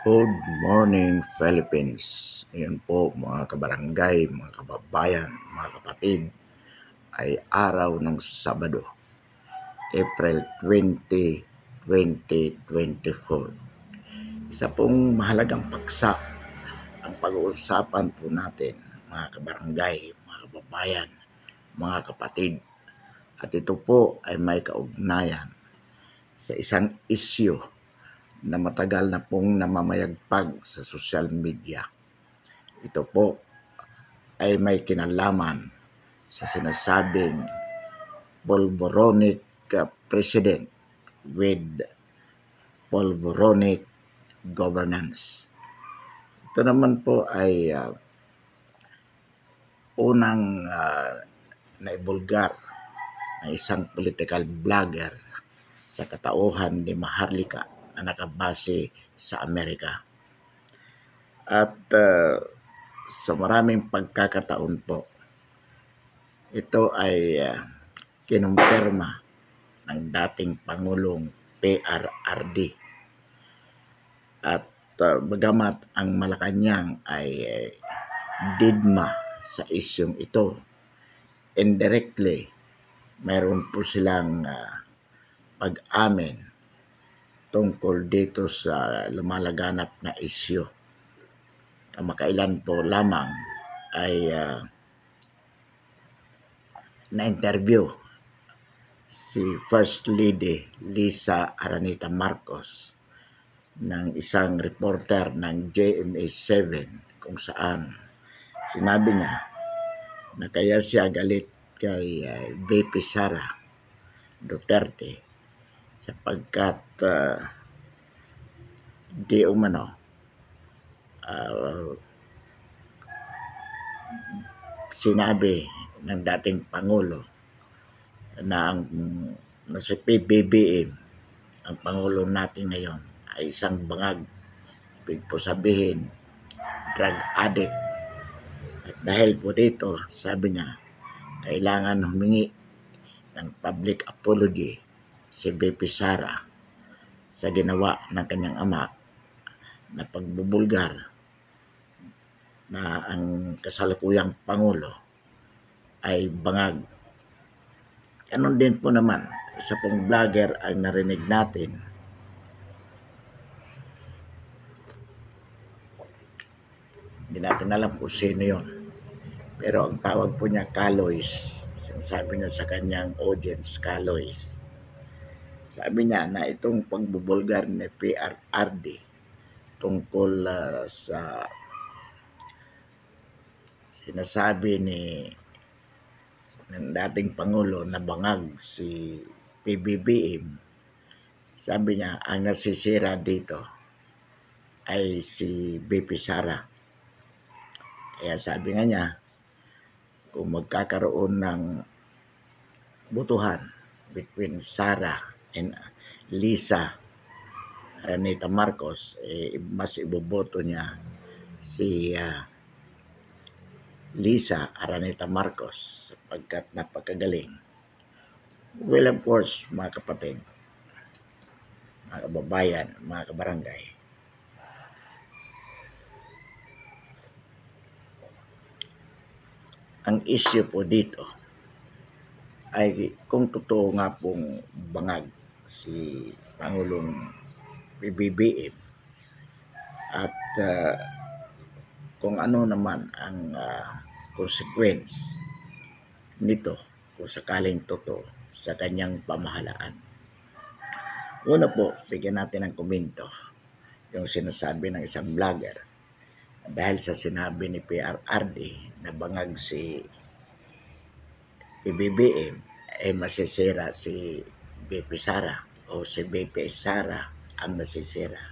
Good morning, Philippines. Ngayon po mga kabarangay, mga kababayan, mga kapatid, ay araw ng Sabado, April 20, 2024. Isa pong mahalagang paksa ang pag-uusapan po natin, mga kabarangay, mga kababayan, mga kapatid. At ito po ay may kaugnayan sa isang isyu na matagal na pong namamayagpag sa social media. Ito po ay may kinalaman sa sinasabing Polvoronic President with Polvoronic Governance. Ito naman po ay unang naibulgar na isang political vlogger sa katauhan ni Maharlika na nakabase sa Amerika. At sa maraming pagkakataon po, ito ay kinumpirma ng dating Pangulong PRRD. At bagamat ang Malacanang ay didma sa isyong ito, indirectly, mayroon po silang pag-amin tungkol dito sa lumalaganap na isyu. Kamakailan po lamang ay na-interview si First Lady Lisa Araneta Marcos ng isang reporter ng GMA7 kung saan sinabi niya na kaya siya galit kay VP Sara Duterte sapagkat di umano sinabi ng dating Pangulo na si PBBM, ang Pangulo natin ngayon, ay isang bangag. Ibig po sabihin, drug addict. At dahil po dito, sabi niya, kailangan humingi ng public apology si VP Sara sa ginawa ng kanyang ama na pagbubulgar na ang kasalukuyang Pangulo ay bangag. Ganon din po naman, isa pong vlogger ay narinig natin hindi natin alam kung sino yon, pero ang tawag po niya Kalois. Sinasabi niya sa kanyang audience, Kalois. Sabi niya na itong pagbubulgar ni PRRD tungkol sa sinasabi ng dating Pangulo na bangag si PBBM, sabi niya ang nasisira dito ay si VP Sara. Kaya sabi nga niya, kung magkakaroon ng butuhan between Sara and Lisa Araneta Marcos, mas iboboto niya si Lisa Araneta Marcos sapagkat napakagaling. Well, of course, mga kapatid, mga kababayan, mga kabarangay, ang issue po dito ay kung totoo nga pong bangag si Pangulong PBBM at kung ano naman ang consequence nito kung sakaling totoo sa kanyang pamahalaan. Una po, bigyan natin ng komento yung sinasabi ng isang vlogger dahil sa sinabi ni PRRD na bangag si PBBM ay masisira si VP Sara o si VP Sara ang masisira.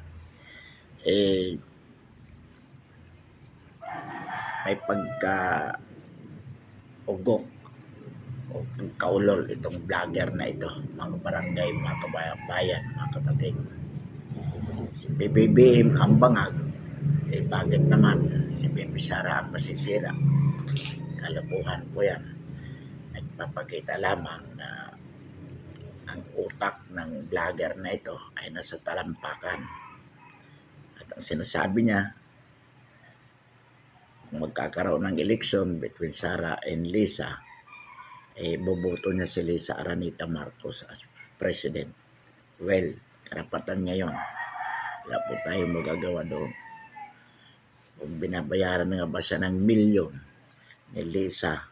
May pagka-ugok o pagkaulol itong vlogger na ito, mga barangay, mga kabayan, mga kapatid. Si PBBM ang bangag, bakit naman si VP Sara ang masisira? Kalokohan po yan. Nagpapakita lamang na ang utak ng vlogger na ito ay nasa talampakan at ang sinasabi niya, kung magkakaroon ng election between Sara and Lisa, boboto niya si Lisa Aranita Marcos as president. Well, karapatan niya yon. Wala po tayong magagawa doon. Kung binabayaran nga ba siya ng milyon ni Lisa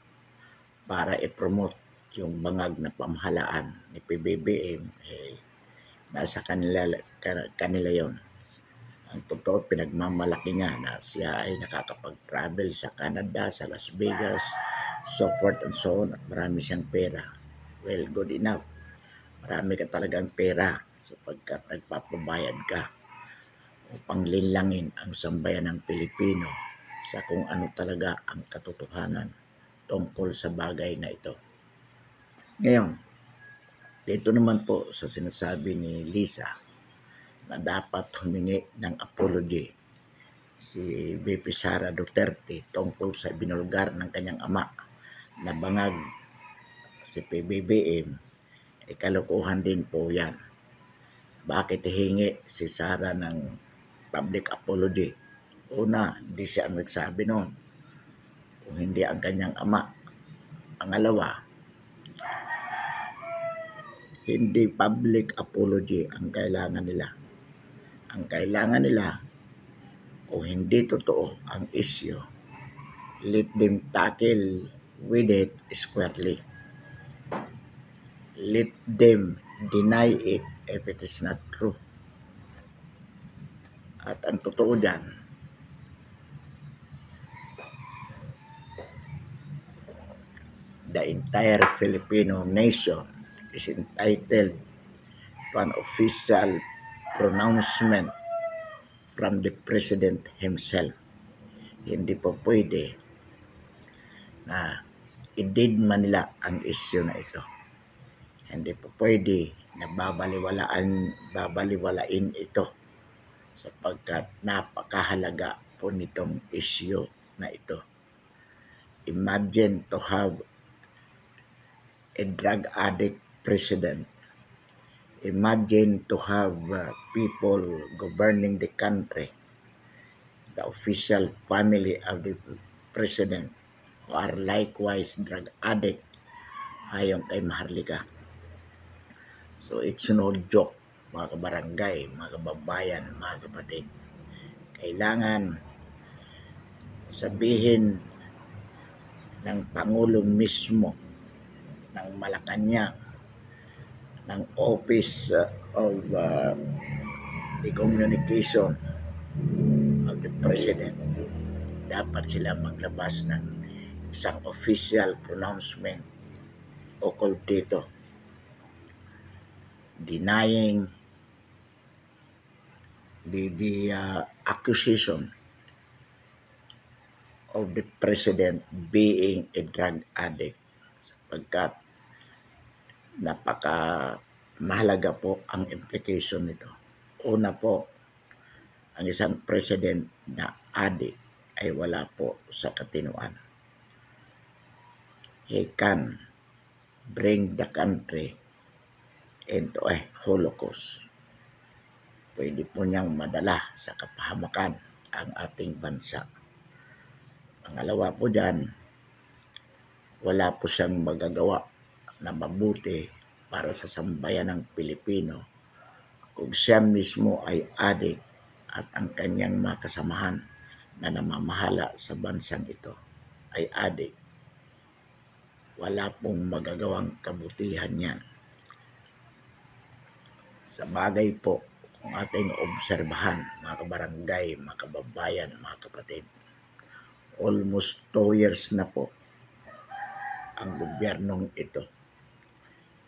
para i-promote yung bangag na pamahalaan ni PBBM, nasa kanila yon. Ang totoo, pinagmamalaki nga na siya ay nakakapag-travel sa Canada, sa Las Vegas, so forth and so on, at marami siyang pera. Well, good enough. Marami ka talagang pera sapagkat nagpapabayad ka upang linlangin ang sambayan ng Pilipino sa kung ano talaga ang katotohanan tungkol sa bagay na ito. Ngayon, dito naman po sa sinasabi ni Lisa na dapat humingi ng apology si VP Sara Duterte tungkol sa binulgar ng kanyang ama na bangag si PBBM, kalokohan din po yan. Bakit hihingi si Sara ng public apology? Una, hindi siya ang nagsabi noon, kung hindi ang kanyang ama. Pangalawa, hindi public apology ang kailangan nila. Ang kailangan nila, kung hindi totoo ang issue, let them tackle with it squarely. Let them deny it if it is not true. At ang totoo dyan, the entire Filipino nation is entitled to an official pronouncement from the President himself. Hindi po pwede na i-deadman nila ang issue na ito. Hindi po pwede na babaliwalain ito sapagkat napakahalaga po nitong issue na ito. Imagine to have a drug addict president. Imagine to have people governing the country, the official family of the president, who are likewise drug addict, ayon kay Maharlika. So it's no joke, mga kabarangay, mga kababayan, mga kapatid. Kailangan sabihin ng Pangulo mismo ng Malacanang, ng Office of the Communication of the President, dapat sila maglabas ng isang official pronouncement ukol dito, denying the accusation of the President being a drug addict, sapagkat napaka mahalaga po ang implication nito. Una po, ang isang president na addict ay wala po sa katinuan. He can bring the country into a holocaust. Pwede po niyang madala sa kapahamakan ang ating bansa. Pangalawa po dyan, wala po siyang magagawa na mabuti para sa sambayan ng Pilipino kung siya mismo ay addict at ang kanyang mga kasamahan na namamahala sa bansang ito ay addict. Wala pong magagawang kabutihan yan. Sa bagay po, kung ating obserbahan, mga kabarangay, mga kababayan, mga kapatid, almost 2 years na po ang gobyernong ito.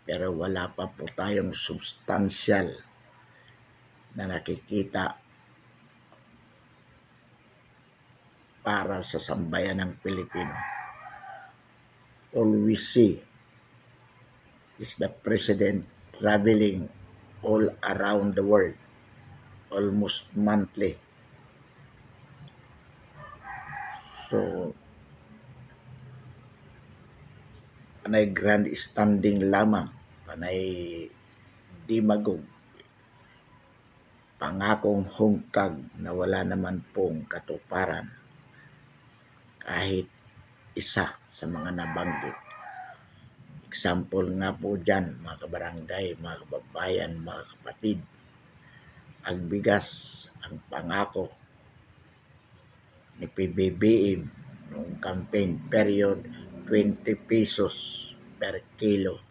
Pero wala pa po tayong substantial na nakikita para sa sambayan ng Pilipino. All we see is the President traveling all around the world, almost monthly. So, panay grandstanding lamang, panay dimagog, pangakong hungkag na wala naman pong katuparan kahit isa sa mga nabanggit. Example nga po dyan, mga kabarangay, mga kababayan, mga kapatid, ang bigas, ang pangako ni PBBM noong campaign period, 20 pesos per kilo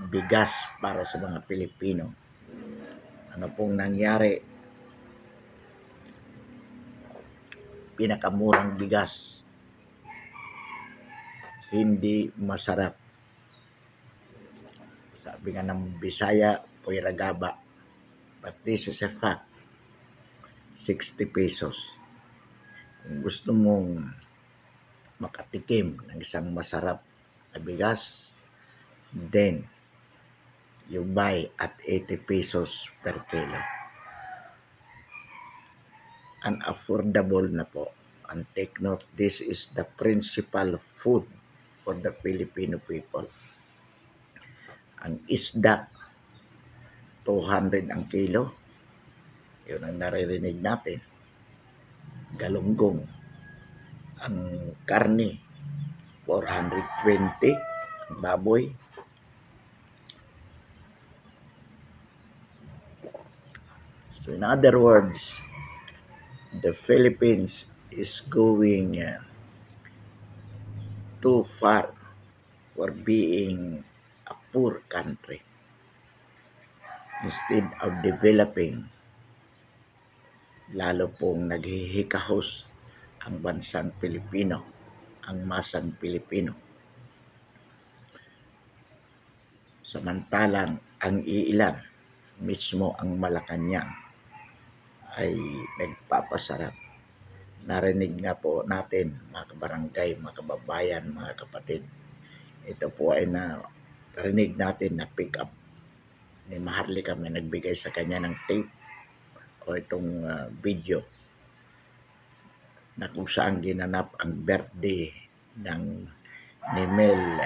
bigas para sa mga Pilipino. Ano pong nangyari? Pinakamurang bigas, hindi masarap. Sabi nga ng Bisaya, Puy Ragaba. But this is a fact. 60 pesos. Kung gusto mong makatikim ng isang masarap na bigas, then you buy at 80 pesos per kilo. Unaffordable na po. And take note, this is the principal food for the Filipino people. Ang isda, 200 ang kilo. Yun ang naririnig natin. Galunggong. Ang karne, 420. Ang baboy, so in other words, the Philippines is going too far for being a poor country. Instead of developing, lalo pong naghihikahos ang bansang Pilipino, ang masang Pilipino. Samantalang ang iilan, mismo ang Malacanang, ay nagpapasarap. Narinig nga po natin, mga kabarangay, mga kababayan, mga kapatid, ito po ay narinig natin na pick up ni Maharlika. May nagbigay sa kanya ng tape o itong video na kung saan ginanap ang birthday ng ni Mel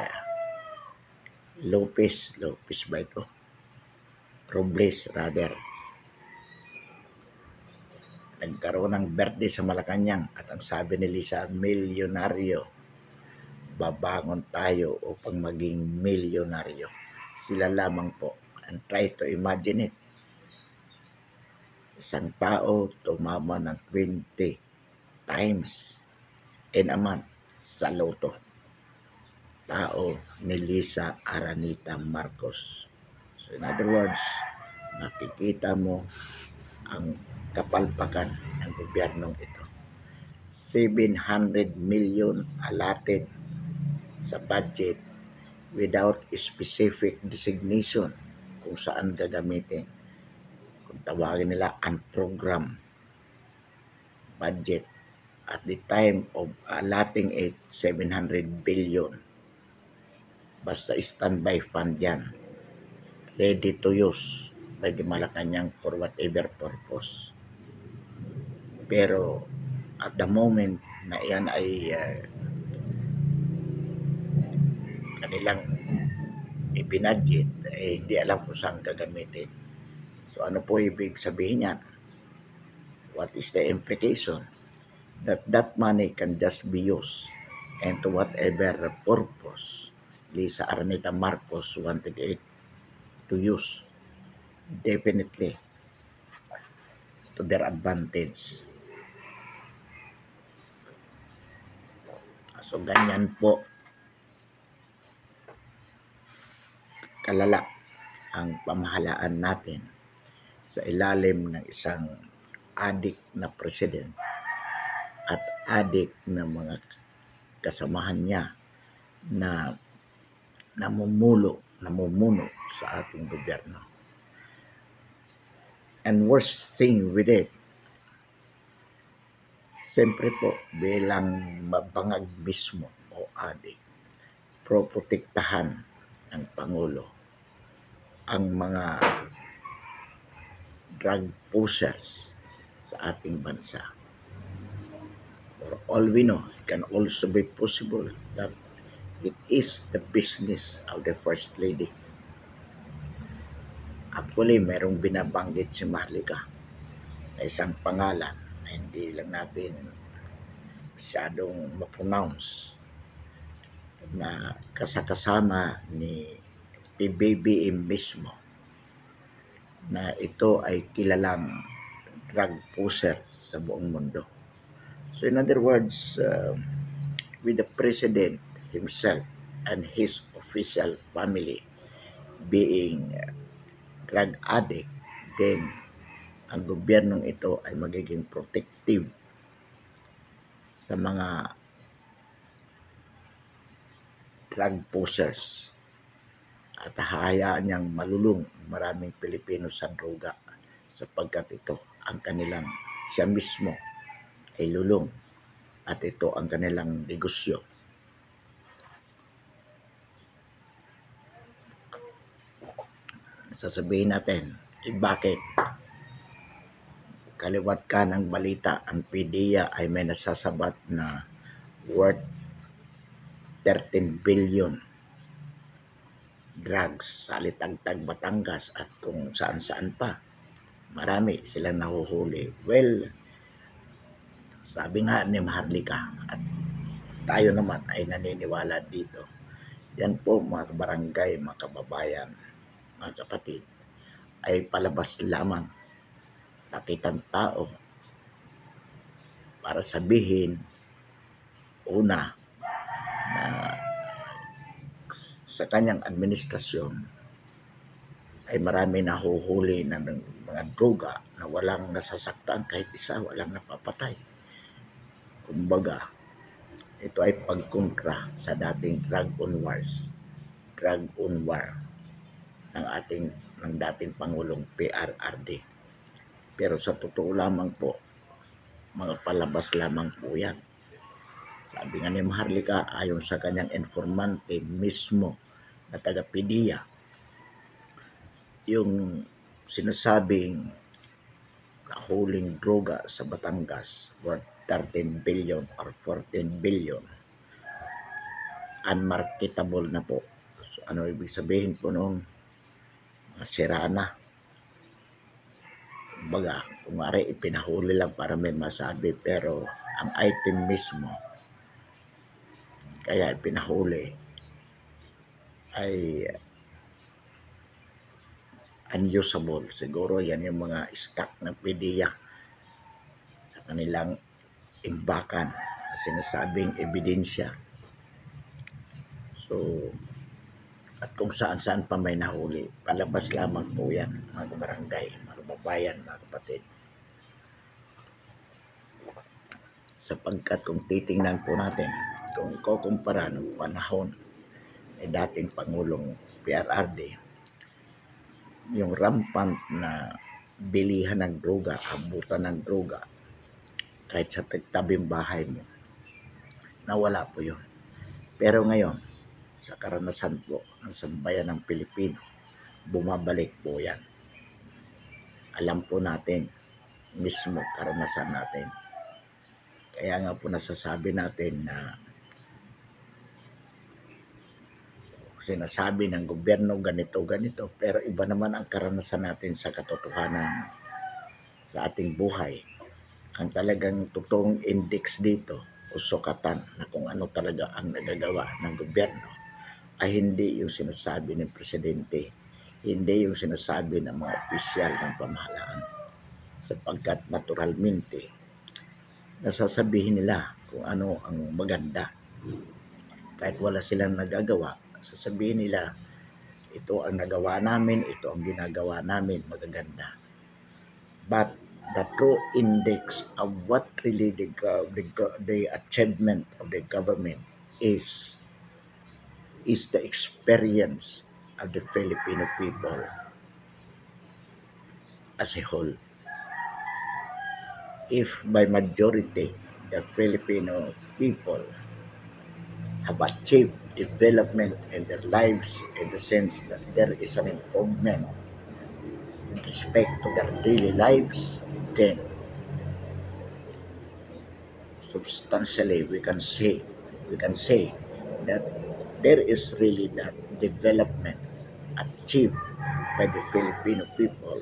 Lopez ba ito? Robles rather. Nagkaroon ng birthday sa Malacanang at ang sabi ni Lisa, milyonaryo. Babangon tayo upang maging milyonaryo. Sila lamang po. And try to imagine it. Isang tao tumama ng 20 times in a month sa loto. Tao ni Lisa Aranita Marcos. So in other words, makikita mo ang kapalpakan ng gobyernong ito. 700 million allotted sa budget without specific designation kung saan gagamitin. Kung tawagin nila unprogrammed budget at the time of allotting it 700 billion. Basta standby fund yan. Ready to use by the Malacanang for whatever purpose. Pero at the moment na yan ay kanilang ibinudget, hindi alam kung saan gagamitin. So ano po ibig sabihin yan? What is the implication? That money can just be used and to whatever purpose Lisa Aranita Marcos wanted it to use. Definitely to their advantage. So ganyan po kalala ang pamahalaan natin sa ilalim ng isang adik na president at adik na mga kasamahan niya na namumuno sa ating gobyerno. And worst thing with it, siyempre po bilang mabangag mismo o adik, proprotektahan ng Pangulo ang mga drug pushers sa ating bansa. For all we know, it can also be possible that it is the business of the First Lady. Actually, merong binabanggit si Maharlika na isang pangalan na hindi lang natin masyadong ma-pronounce na kasakasama ni PBBM mismo na ito ay kilalang drug pusher sa buong mundo. So in other words, with the president himself and his official family being drug addict, then ang gobyernong ito ay magiging protective sa mga drug pushers at hahayaan niyang malulong maraming Pilipino sa droga sapagkat ito ang kanilang siya mismo ay lulong at ito ang kanilang negosyo. Sasabihin natin, bakit kaliwat ka ng balita ang PDEA ay may nasasabat na worth 13 billion drugs sa Alitagtag, Batangas at kung saan-saan pa. Marami silang nahuhuli. Well, sabi nga ni Maharlika at tayo naman ay naniniwala dito. Yan po mga kabarangay, mga kababayan, mga kapatid, ay palabas lamang pakitang tao para sabihin una na sa kanyang administrasyon ay marami nahuhuli ng mga droga na walang nasasaktan kahit isa, walang napapatay. Kumbaga, ito ay pagkontra sa dating drug on war ng dating Pangulong PRRD. Pero sa totoo lamang po, mga palabas lamang po yan. Sabi nga ni Maharlika, ayon sa kanyang informante mismo na taga-PDEA, yung sinasabing nahuling droga sa Batangas worth 13 billion or 14 billion unmarketable na po. So, ano ibig sabihin po noon? Sira na. Kumbaga, kumari ipinahuli lang para may masabi, pero ang item mismo kaya ipinahuli ay unusable. Siguro yan yung mga stock ng PDEA sa kanilang imbakan na sinasabing ebidensya. So, at kung saan-saan pa may nahuli, palabas lamang po yan, mga kabarangay, mga kababayan, mga kapatid. Sapagkat kung titingnan po natin, kung ikukumpara ng panahon ay dating Pangulong PRRD, yung rampant na bilihan ng droga, abutan ng droga, kahit sa tabing bahay mo, nawala po yun. Pero ngayon, sa karanasan po ng sambayan ng Pilipino, bumabalik po yan. Alam po natin, mismo karanasan natin. Kaya nga po nasasabi natin na sinasabi ng gobyerno ganito, pero iba naman ang karanasan natin sa katotohanan sa ating buhay. Ang talagang totoong index dito o sukatan na kung ano talaga ang nagagawa ng gobyerno ay hindi yung sinasabi ng presidente, hindi yung sinasabi ng mga opisyal ng pamahalaan, sapagkat naturalmente nasasabihin nila kung ano ang maganda. Kahit wala silang nagagawa, sasabihin nila, ito ang nagawa namin, ito ang ginagawa namin, magaganda. But the true index of what really the achievement of the government is the experience of the Filipino people as a whole. If by majority the Filipino people have achieved development in their lives in the sense that there is an improvement with respect to their daily lives, then substantially we can say that there is really that development achieved by the Filipino people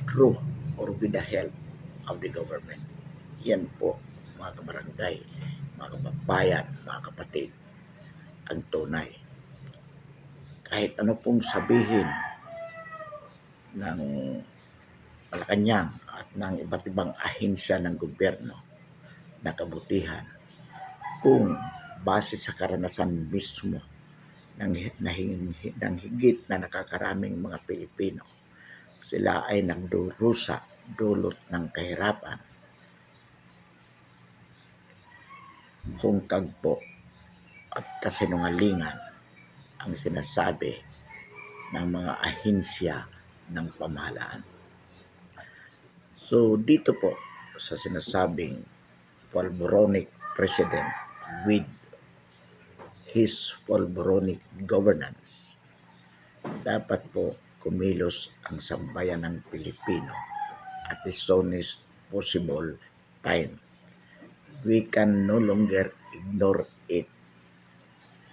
through or with the help of the government. Yan po, mga kabarangay, mga kababayan, mga kapatid, ang tunay. Kahit ano pong sabihin ng Malacanang at ng iba't ibang ahensya ng gobyerno na kabutihan, kung base sa karanasan mismo ng higit na nakakaraming mga Pilipino, sila ay nagdurusa dulot ng kahirapan, hungkag po at kasinungalingan ang sinasabi ng mga ahensya ng pamahalaan. So dito po sa sinasabing Polboronic President with his Polboronic governance, dapat po kumilos ang sambayan ng Pilipino at the soonest possible time. We can no longer ignore it.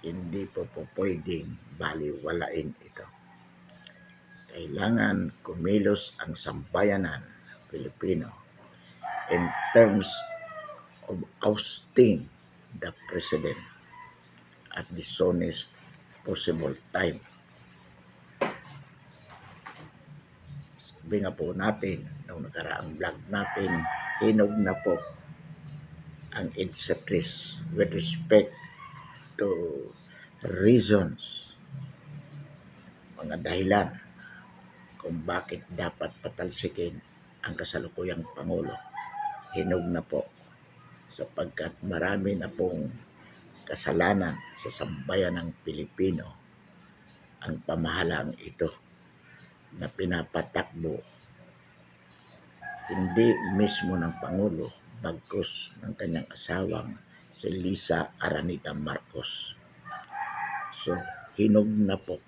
Hindi po pwedeng baliwalain ito. Kailangan kumilos ang sambayanan Pilipino in terms of ousting the President at the soonest possible time. Sabi nga po natin, noong nakaraang vlog natin, hinog na po ang EDSA with respect to reasons, mga dahilan kung bakit dapat patalsikin ang kasalukuyang Pangulo. Hinog na po sapagkat marami na pong kasalanan sa sambayan ng Pilipino ang pamahalaang ito na pinapatakbo hindi mismo ng Pangulo bagkus ng kanyang asawang si Lisa Aranita Marcos. So, hinog na po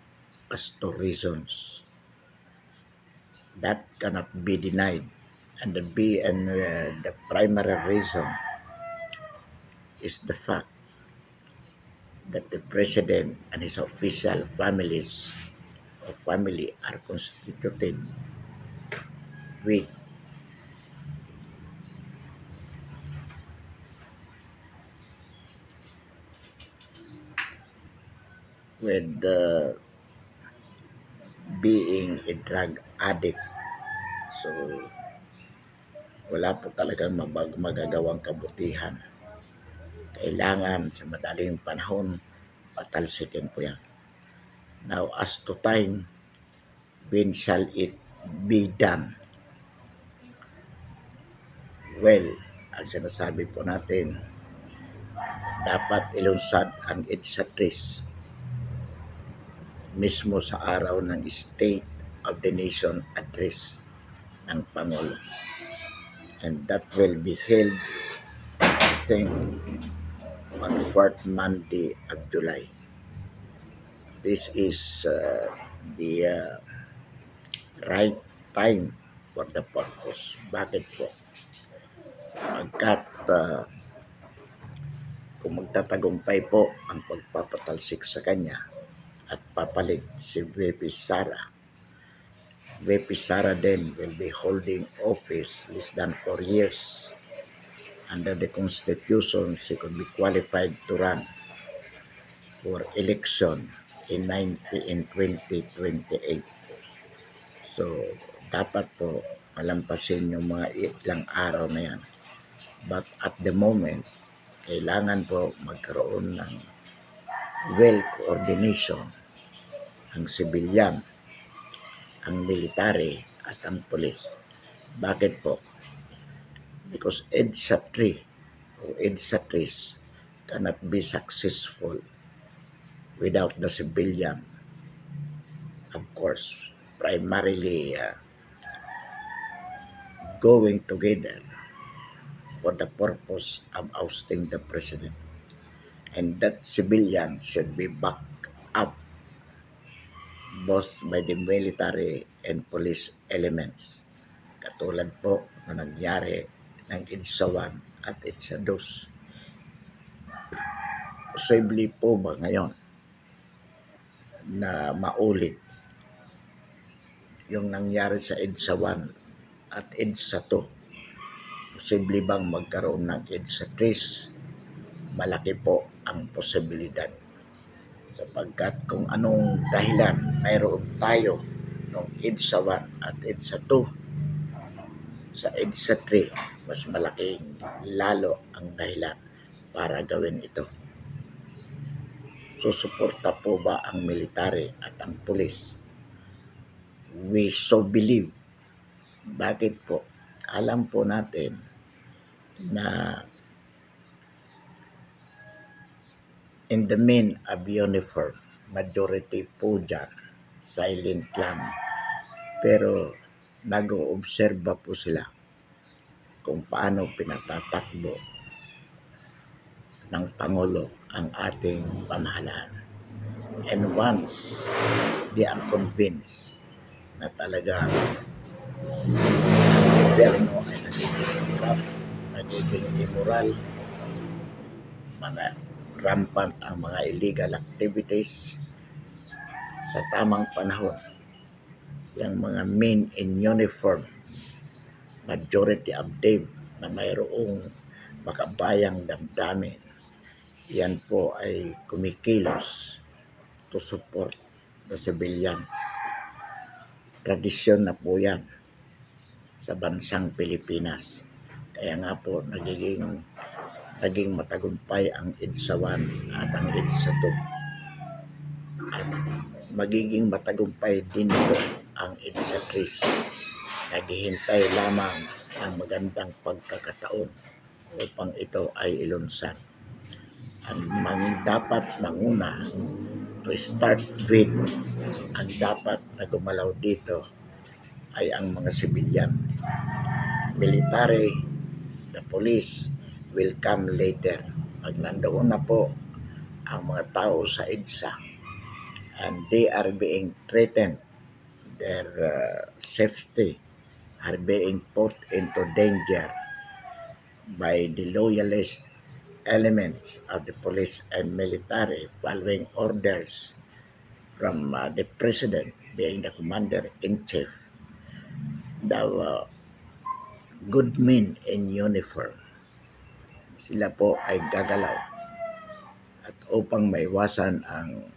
as to reasons that cannot be denied, and the primary reason is the fact that the President and his official family are constituted with being a drug addict. So, wala po talagang magagawang kabutihan. Kailangan sa madaling panahon, patalsikin po yan. Now, as to time, when shall it be done? Well, ang sinasabi po natin, dapat ilunsad ang EDSA mismo sa araw ng State of the Nation address ng Pangulo. And that will be held, I think, on 4th Monday of July. This is the right time for the purpose. Bakit po? Sapagkat kung magtatagumpay po ang pagpapatalsik sa kanya at papalit si VP Sara, VP Sara then will be holding office less than 4 years. Under the Constitution, she could be qualified to run for election in 2028. So, dapat po malampasin yung mga ilang araw na yan. But at the moment, kailangan po magkaroon ng well coordination ang civilian, ang military at ang police. Bakit po? Because EDSA 3 o EDSA 3 cannot be successful without the civilian, of course, primarily going together for the purpose of ousting the president. And that civilian should be backed up both by the military and police elements. Katulad po na nangyari ng EDSA 1 at EDSA 2. Posible po ba ngayon na maulit yung nangyari sa EDSA 1 at EDSA 2 posible bang magkaroon ng EDSA 3? Malaki po ang posibilidad. Sapagkat kung anong dahilan mayroon tayo ng EDSA 1 at EDSA 2, sa EDSA 3, mas malaking lalo ang dahilan para gawin ito. Susuporta po ba ang military at ang pulis? We so believe. Bakit po? Alam po natin na in the men of uniform, majority po dyan, silent lang. Pero nag-oobserba po sila kung paano pinatatakbo ng Pangulo ang ating pamahalaan. And once they are convinced na talaga ang gobyerno ay nagiging corrupt, nagiging immoral, rampant ang mga illegal activities, sa tamang panahon, yung mga men in uniform, majority of them na mayroong makabayang damdamin, yan po ay kumikilos to support the civilians. Tradisyon na po yan sa bansang Pilipinas. Kaya nga po naging matagumpay ang EDSA 1 at ang EDSA 2. At magiging matagumpay din po ang EDSA 3. Naghihintay lamang ang magandang pagkakataon upang ito ay ilunsad. Ang dapat manguna to start with, ang dapat na gumalaw dito ay ang mga civilian. Military, the police will come later. Pag nandoon na po ang mga tao sa EDSA and they are being threatened, their safety are being put into danger by the loyalist elements of the police and military following orders from the president being the commander-in-chief. The good men in uniform, sila po ay gagalaw. At upang maiwasan ang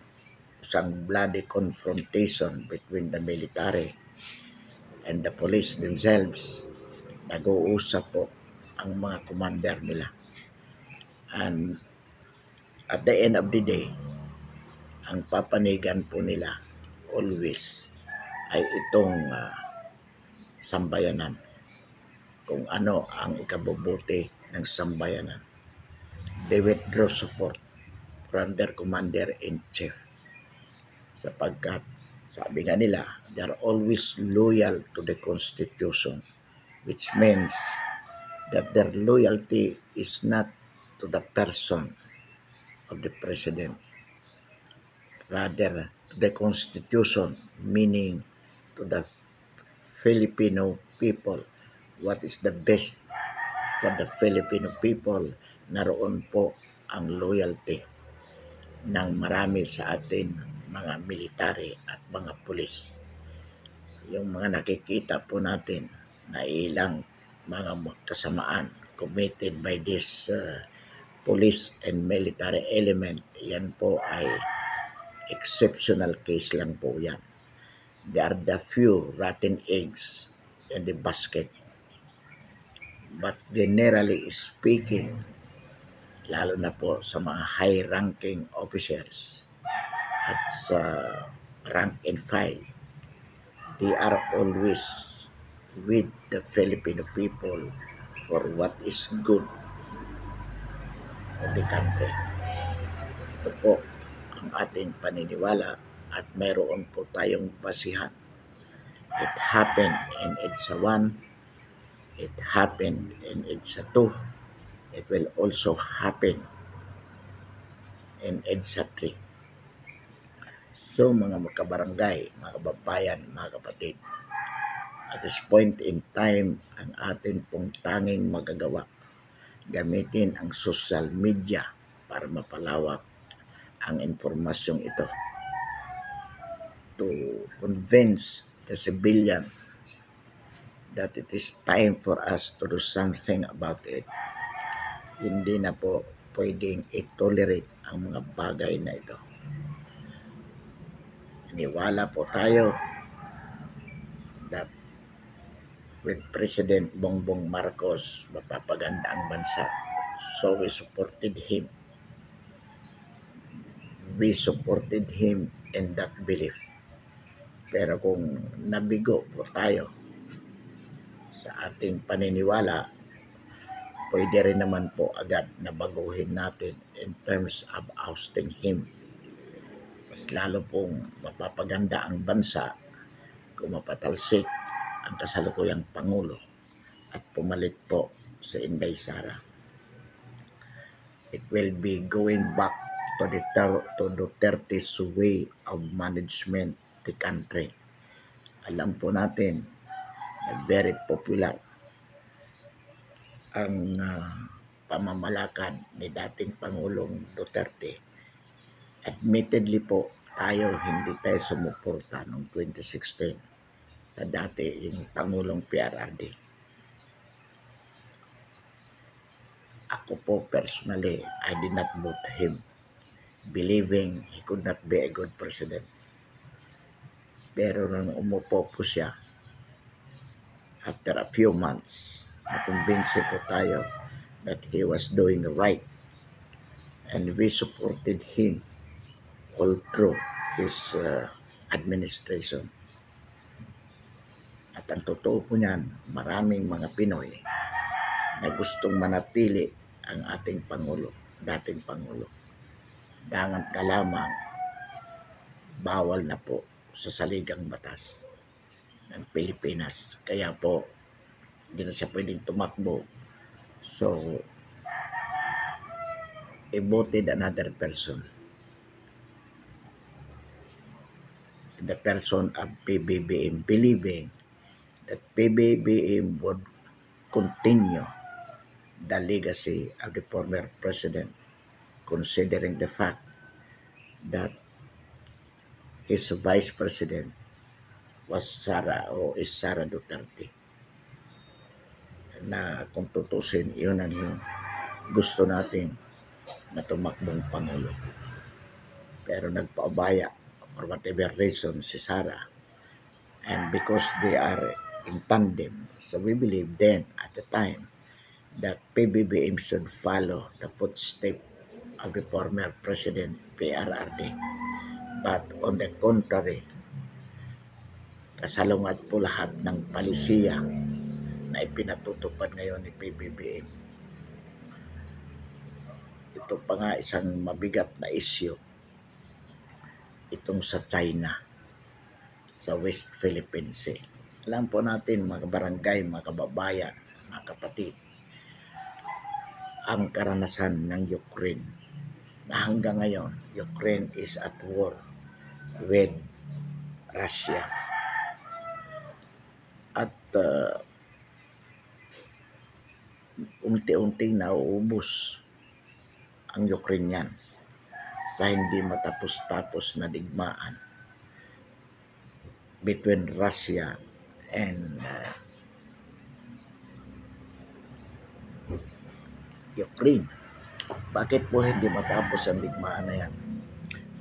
isang bloody confrontation between the military and the police themselves, nag-uusap po ang mga commander nila. And at the end of the day, ang papanigan po nila always ay itong sambayanan. Kung ano ang ikabubuti ng sambayanan. They withdraw support from their commander-in-chief. Sapagkat, sabi nga nila, they are always loyal to the Constitution, which means that their loyalty is not to the person of the president, rather to the Constitution, meaning to the Filipino people. What is the best for the Filipino people? Naroon po ang loyalty ng marami sa atin mga military at mga pulis. Yung mga nakikita po natin na ilang mga kasamaan committed by this police and military element, yan po ay exceptional case lang po yan. They are the few rotten eggs in the basket. But generally speaking, lalo na po sa mga high-ranking officers at sa rank and file, they are always with the Filipino people for what is good for the country. Ito po ang ating paniniwala at mayroon po tayong basihan. It happened in EDSA 1, it happened in EDSA 2, it will also happen in EDSA 3. So mga kabarangay, mga kababayan, mga kapatid, at this point in time, ang atin pong tanging magagawa, gamitin ang social media para mapalawak ang impormasyong ito to convince the civilians that it is time for us to do something about it. Hindi na po pwedeng i-tolerate ang mga bagay na ito. Iniwala po tayo that with President Bongbong Marcos, mapapaganda ang bansa. So we supported him. We supported him in that belief. Pero kung nabigo po tayo sa ating paniniwala, pwede rin naman po agad na baguhin natin in terms of ousting him. Mas lalo pong mapapaganda ang bansa kung mapatalsik ang kasalukuyang Pangulo at pumalit po sa Inday Sara. It will be going back to Duterte's way of management the country. Alam po natin na very popular ang pamamalakad ni dating Pangulong Duterte. Admittedly po, hindi tayo sumuporta noong 2016 sa dati yung Pangulong PRRD. Ako po personally, I did not vote him, believing he could not be a good president. Pero nung umupo po siya, after a few months, nakumbinsi po tayo that he was doing right. And we supported him all through his administration. At ang totoo po niyan, maraming mga Pinoy na gustong manatili ang ating Pangulo, dating Pangulo. Dangan ka lamang, bawal na po sa saligang batas ng Pilipinas. Kaya po, hindi na siya pwedeng tumakbo. So, he voted another person. The person of PBBM, believing that PBBM would continue the legacy of the former president, considering the fact that his vice president was is Sara Duterte. Na kung tutusin, yun ang gusto natin na tumakbong Pangulo. Pero nagpaubaya for whatever reason si Sara, and because they are in tandem, so we believe then at the time that PBBM should follow the footsteps of the former President PRRD. But on the contrary, kasalungat po lahat ng palisiya na ipinatutupad ngayon ni PBBM. Ito pa nga isang mabigat na issue, itong sa China, sa West Philippine Sea. Alam po natin mga barangay, mga kababayan, mga kapatid, ang karanasan ng Ukraine na hanggang ngayon, Ukraine is at war with Russia. At unti-unting nauubos ang Ukrainians sa hindi matapos-tapos na digmaan between Russia and Ukraine. Bakit po hindi matapos ang digmaan na yan?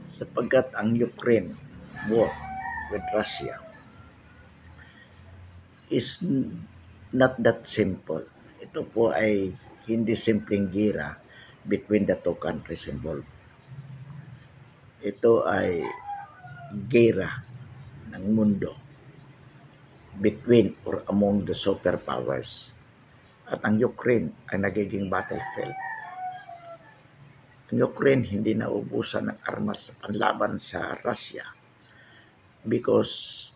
Sapagkat ang Ukraine war with Russia is not that simple. Ito po ay hindi simpleng gira between the two countries involved. Ito ay gira ng mundo between or among the superpowers. At ang Ukraine ay nagiging battlefield. Ang Ukraine hindi naubusan ng armas sa panlaban sa Russia because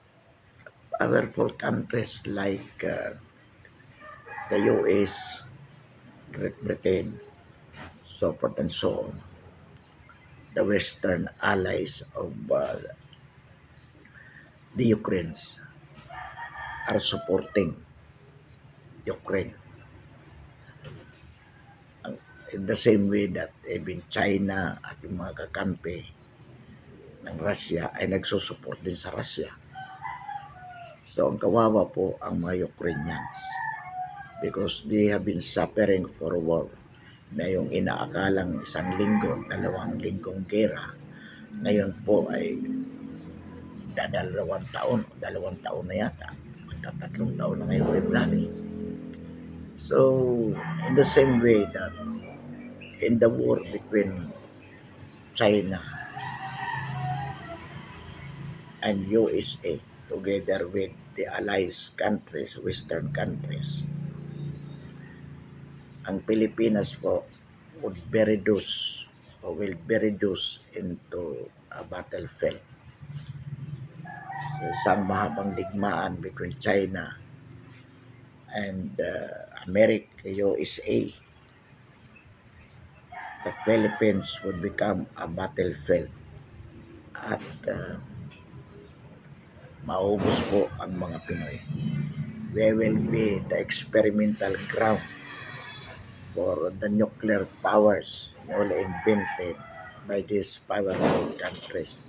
powerful countries like the US, Great Britain, so forth and so on, the Western allies of the Ukrainians are supporting Ukraine. In the same way that even China at yung mga kakampi ng Russia ay nagsusupport din sa Russia. So ang kawawa po ang mga Ukrainians because they have been suffering for war na yung inaakalang isang linggo, 2 linggong gera, ngayon po ay dalawang taon na yata, magtatatlong taon na ngayon February. So in the same way that in the war between China and USA together with the allies countries, western countries, ang Pilipinas po would be reduced or will be reduced into a battlefield. So, isang mahabang digmaan between China and America, USA. The Philippines would become a battlefield at maubos po ang mga Pinoy. We will be the experimental ground for the nuclear powers newly invented by these powerful countries.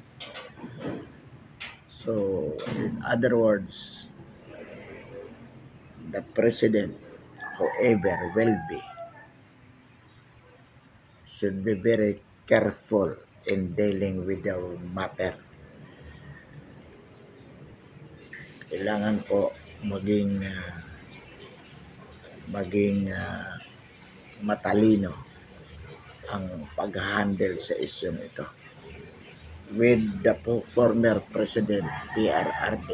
So, in other words, the president, whoever will be, should be very careful in dealing with the matter. Kailangan po maging matalino ang pag-handle sa isyong ito. With the former President PRRD,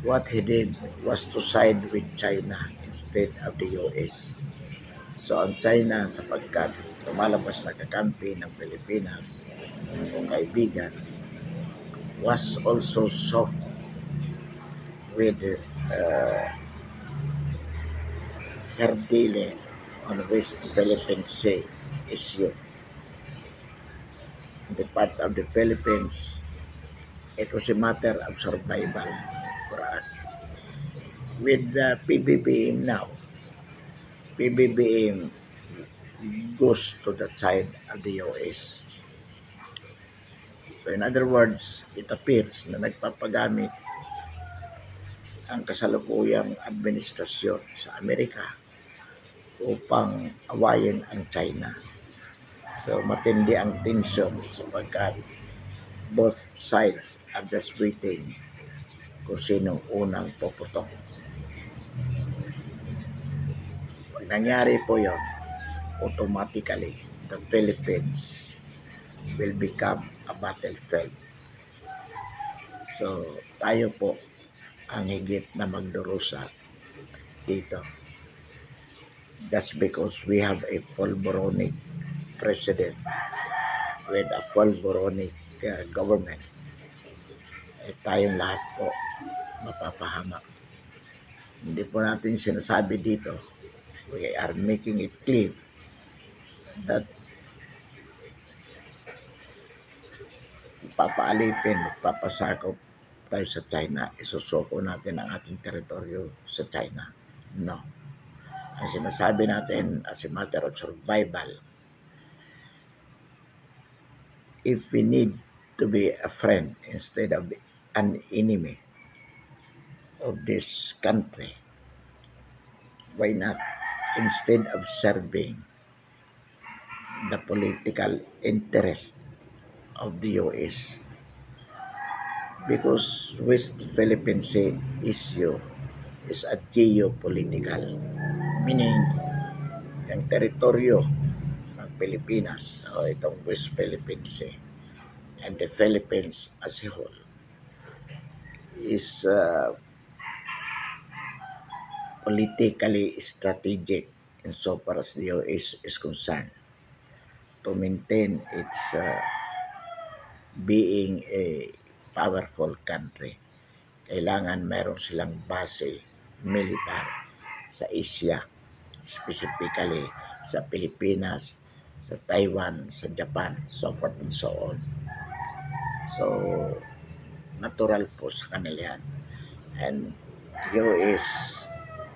what he did was to side with China instead of the US. So ang China, sapagkat lumalabas na kakampi ng Pilipinas o kaibigan, was also soft with her dealing on West Philippine Sea issue. In the part of the Philippines, it was a matter of survival for us. With the PBBM now, PBBM goes to the side of the US. So in other words, it appears na nagpapagamit ang kasalukuyang administrasyon sa Amerika upang awayin ang China. So matindi ang tension sapagkat both sides are just waiting kung sinong unang puputok. Pag nangyari po yon, automatically the Philippines will become a battlefield. So tayo po ang higit na magdurusa dito. That's because we have a pulboronic president with a pulboronic government. Tayong lahat po mapapahamak. Hindi po natin sinasabi dito, we are making it clear that papaalipin, papasakop tayo sa China, isusuko natin ang ating teritoryo sa China. No. Ang sinasabi natin as a matter of survival, if we need to be a friend instead of an enemy of this country, why not? Instead of serving the political interest of the US, because West Philippine Sea issue is a geopolitical, meaning yung teritoryo ng Pilipinas o itong West Philippine Sea and the Philippines as a whole is politically strategic insofar as the US is concerned to maintain its being a powerful country. Kailangan meron silang base militar sa Asia, specifically sa Pilipinas, sa Taiwan, sa Japan, so forth and so on. So, natural po sa kanila yan. And US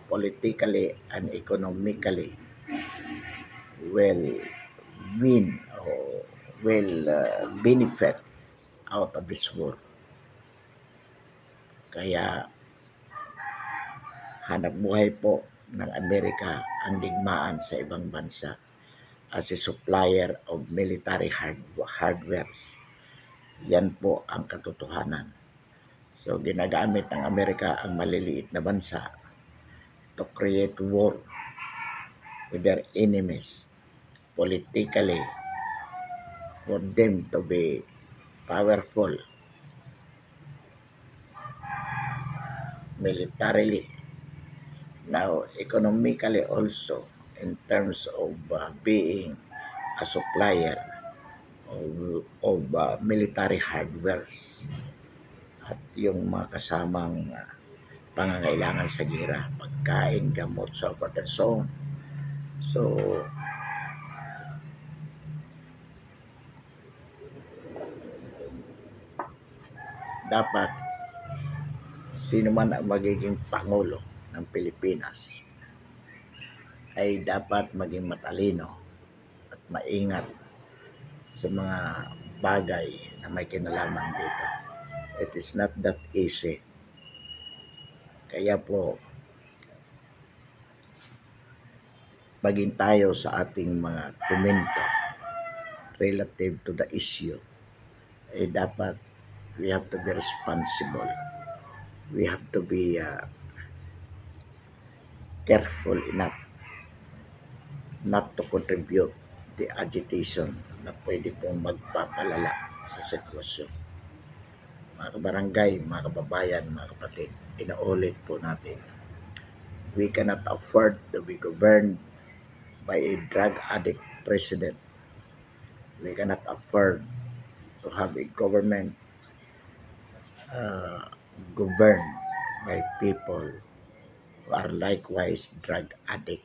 politically and economically will win or will benefit out of this war. Kaya hanap buhay po ng Amerika ang digmaan sa ibang bansa as a supplier of military hardwares. Yan po ang katotohanan. So ginagamit ng Amerika ang maliliit na bansa to create war with their enemies politically for them to be powerful militarily. Now, economically also, in terms of being a supplier of military hardwares at yung mga kasamang pangangailangan sa gira, pagkain, gamot, so forth and so on. So, dapat sino man ang magiging Pangulo ng Pilipinas ay dapat maging matalino at maingat sa mga bagay na may kinalaman dito. It is not that easy. Kaya po, maging tayo sa ating mga komento relative to the issue, ay dapat we have to be responsible. We have to be careful enough not to contribute the agitation na pwede pong magpapalala sa sitwasyon. Mga kabarangay, mga kababayan, mga kapatid, inaulit po natin, we cannot afford to be governed by a drug addict president. We cannot afford to have a government governed by people who are likewise drug addict.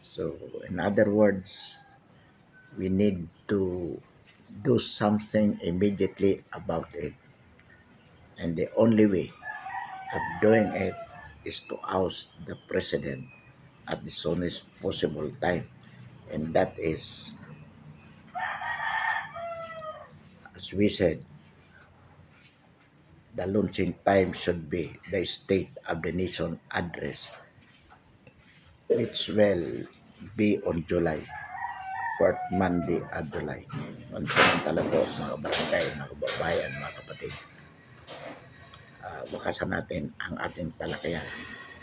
So, in other words, we need to do something immediately about it. And the only way of doing it is to oust the president at the soonest possible time. And that is, as we said, the launching time should be the State of the Nation address, which will be on July, 4th Monday of July. Pansamantala po, mga barangay, mga kababayan, mga kapatid, wakasan natin ang ating talakayan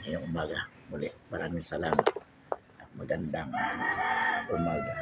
ngayong umaga. Muli, maraming salamat at magandang umaga.